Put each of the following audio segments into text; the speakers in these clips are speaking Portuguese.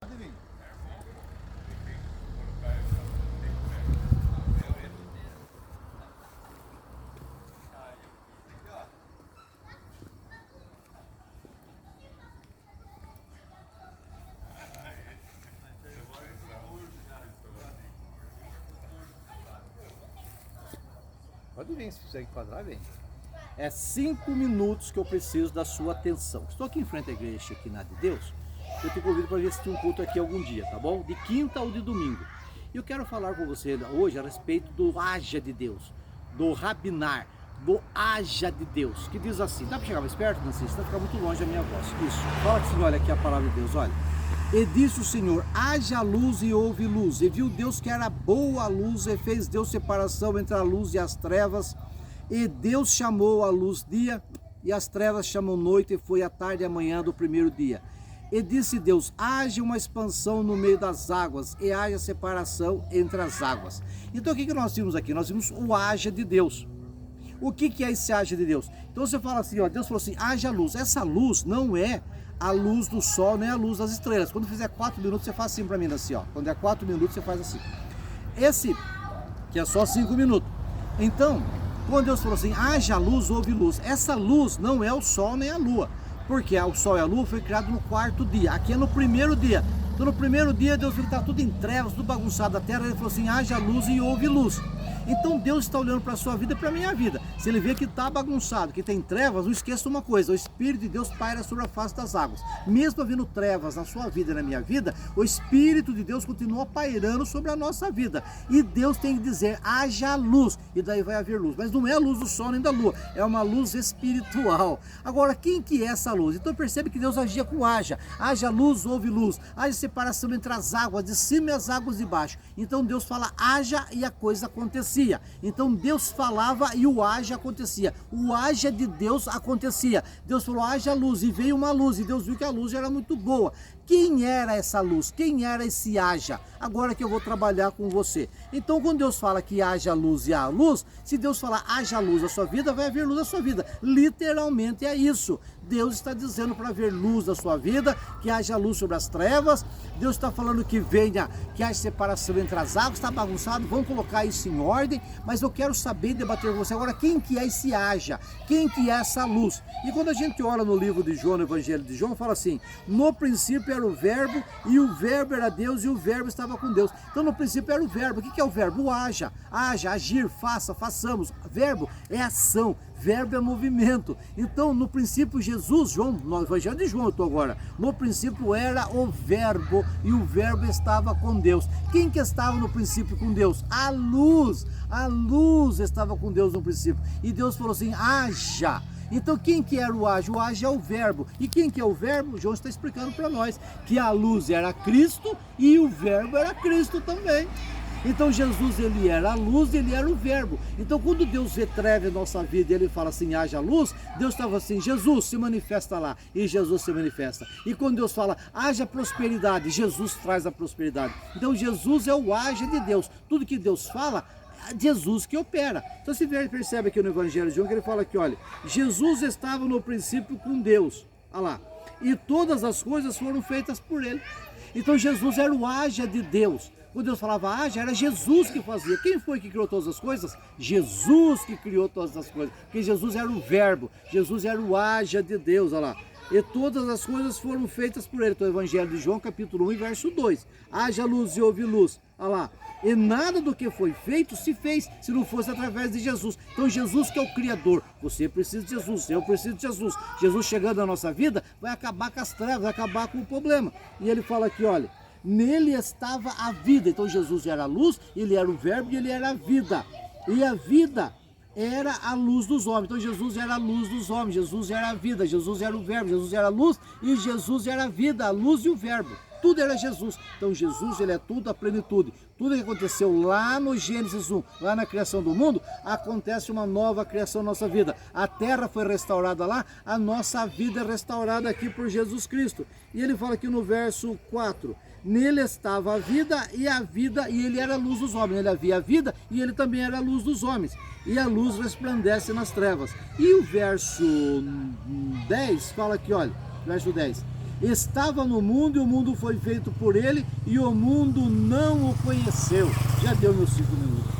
Pode vir, se você enquadrar, vem. É 5 minutos que eu preciso da sua atenção. Estou aqui em frente à igreja Shekinah de Deus. Eu te convido para assistir um culto aqui algum dia, tá bom? De quinta ou de domingo. E eu quero falar com você hoje a respeito do haja de Deus, do rabinar, do haja de Deus, que diz assim. Dá para chegar mais perto, Nancy? Está ficar muito longe a minha voz. Isso. Fala assim, olha aqui a palavra de Deus, olha. E disse o Senhor, haja luz e houve luz. E viu Deus que era boa a luz, e fez Deus separação entre a luz e as trevas. E Deus chamou a luz dia, e as trevas chamam noite, e foi a tarde e a manhã do primeiro dia. E disse Deus, haja uma expansão no meio das águas, e haja separação entre as águas. Então o que nós vimos aqui? Nós vimos o haja de Deus. O que é esse haja de Deus? Então você fala assim, ó, Deus falou assim, haja luz. Essa luz não é a luz do sol, nem a luz das estrelas. Quando fizer 4 minutos, você faz assim para mim, assim, ó. Quando é 4 minutos, você faz assim. Esse, que é só 5 minutos. Então, quando Deus falou assim, haja luz, houve luz. Essa luz não é o sol nem a lua. Porque o sol e a lua foi criado no 4º dia. Aqui é no primeiro dia. Então, no primeiro dia, Deus viu que está tudo em trevas, tudo bagunçado a terra. Ele falou assim, haja luz e houve luz. Então Deus está olhando para a sua vida e para a minha vida. Se Ele vê que está bagunçado, que tem trevas, não esqueça uma coisa, o Espírito de Deus paira sobre a face das águas. Mesmo havendo trevas na sua vida e na minha vida, o Espírito de Deus continua pairando sobre a nossa vida. E Deus tem que dizer, haja luz, e daí vai haver luz. Mas não é a luz do sol nem da lua, é uma luz espiritual. Agora, quem que é essa luz? Então percebe que Deus agia com haja. Haja luz, houve luz. Haja separação entre as águas de cima e as águas de baixo. Então Deus fala, haja, e a coisa acontecia. Então Deus falava e o haja acontecia. O haja de Deus acontecia. Deus falou, haja luz, e veio uma luz, e Deus viu que a luz era muito boa. Quem era essa luz? Quem era esse haja? Agora que eu vou trabalhar com você. Então, quando Deus fala que haja luz e há luz, se Deus falar haja luz na sua vida, vai haver luz na sua vida. Literalmente é isso. Deus está dizendo para haver luz na sua vida, que haja luz sobre as trevas. Deus está falando que venha, que haja separação entre as águas. Está bagunçado, vamos colocar isso em ordem. Mas eu quero saber, debater com você agora, quem que é esse haja? Quem que é essa luz? E quando a gente olha no livro de João, no Evangelho de João, fala assim, no princípio era o verbo, e o verbo era Deus, e o verbo estava com Deus. Então no princípio era o verbo. O que é o verbo? O haja, agir, faça, façamos. Verbo é ação, verbo é movimento. Então no princípio Jesus, João, no Evangelho de João eu estou agora, no princípio era o verbo, e o verbo estava com Deus. Quem que estava no princípio com Deus? A luz estava com Deus no princípio. E Deus falou assim, haja. Então quem que era o haja? O haja é o verbo. E quem que é o verbo? João está explicando para nós que a luz era Cristo e o verbo era Cristo também. Então Jesus, ele era a luz, ele era o verbo. Então quando Deus vê treva em nossa vida e ele fala assim, haja luz, Deus estava assim, Jesus se manifesta lá, e Jesus se manifesta. E quando Deus fala, haja prosperidade, Jesus traz a prosperidade. Então Jesus é o haja de Deus. Tudo que Deus fala, Jesus que opera. Então você percebe aqui no Evangelho de João que ele fala aqui, olha, Jesus estava no princípio com Deus, olha lá, e todas as coisas foram feitas por ele. Então Jesus era o haja de Deus. Quando Deus falava haja, era Jesus que fazia. Quem foi que criou todas as coisas? Jesus que criou todas as coisas, porque Jesus era o verbo, Jesus era o haja de Deus, olha lá. E todas as coisas foram feitas por ele. Então, o Evangelho de João, capítulo 1, verso 2. Haja luz e houve luz. Olha lá. E nada do que foi feito se fez, se não fosse através de Jesus. Então, Jesus que é o Criador. Você precisa de Jesus, eu preciso de Jesus. Jesus chegando na nossa vida, vai acabar com as trevas, vai acabar com o problema. E ele fala aqui, olha, nele estava a vida. Então, Jesus era a luz, ele era o verbo e ele era a vida. E a vida era a luz dos homens. Então Jesus era a luz dos homens, Jesus era a vida, Jesus era o verbo, Jesus era a luz e Jesus era a vida, a luz e o verbo. Tudo era Jesus. Então Jesus, ele é tudo, a plenitude. Tudo que aconteceu lá no Gênesis 1, lá na criação do mundo, acontece uma nova criação na nossa vida. A terra foi restaurada lá, a nossa vida é restaurada aqui por Jesus Cristo. E ele fala aqui no verso 4, nele estava a vida, e ele era a luz dos homens. Ele havia a vida e ele também era a luz dos homens. E a luz resplandece nas trevas. E o verso 10 fala aqui, olha, verso 10. estava no mundo e o mundo foi feito por ele e o mundo não o conheceu. Já deu meus 5 minutos.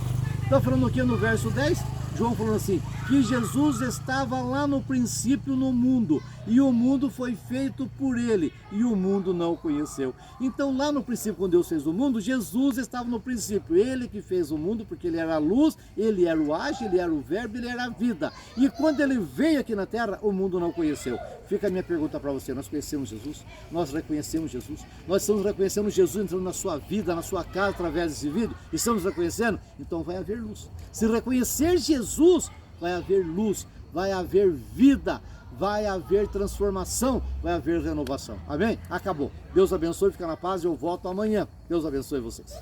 Está falando aqui no verso 10, João falando assim, que Jesus estava lá no princípio no mundo, e o mundo foi feito por ele, e o mundo não o conheceu. Então lá no princípio, quando Deus fez o mundo, Jesus estava no princípio, ele que fez o mundo, porque ele era a luz, ele era o age, ele era o verbo, ele era a vida. E quando ele veio aqui na terra, o mundo não o conheceu. Fica a minha pergunta para você, nós conhecemos Jesus? Nós reconhecemos Jesus? Nós estamos reconhecendo Jesus entrando na sua vida, na sua casa, através desse vídeo? Estamos reconhecendo? Então vai haver luz. Se reconhecer Jesus, vai haver luz, vai haver vida, vai haver transformação, vai haver renovação. Amém? Acabou. Deus abençoe, fica na paz, eu volto amanhã. Deus abençoe vocês.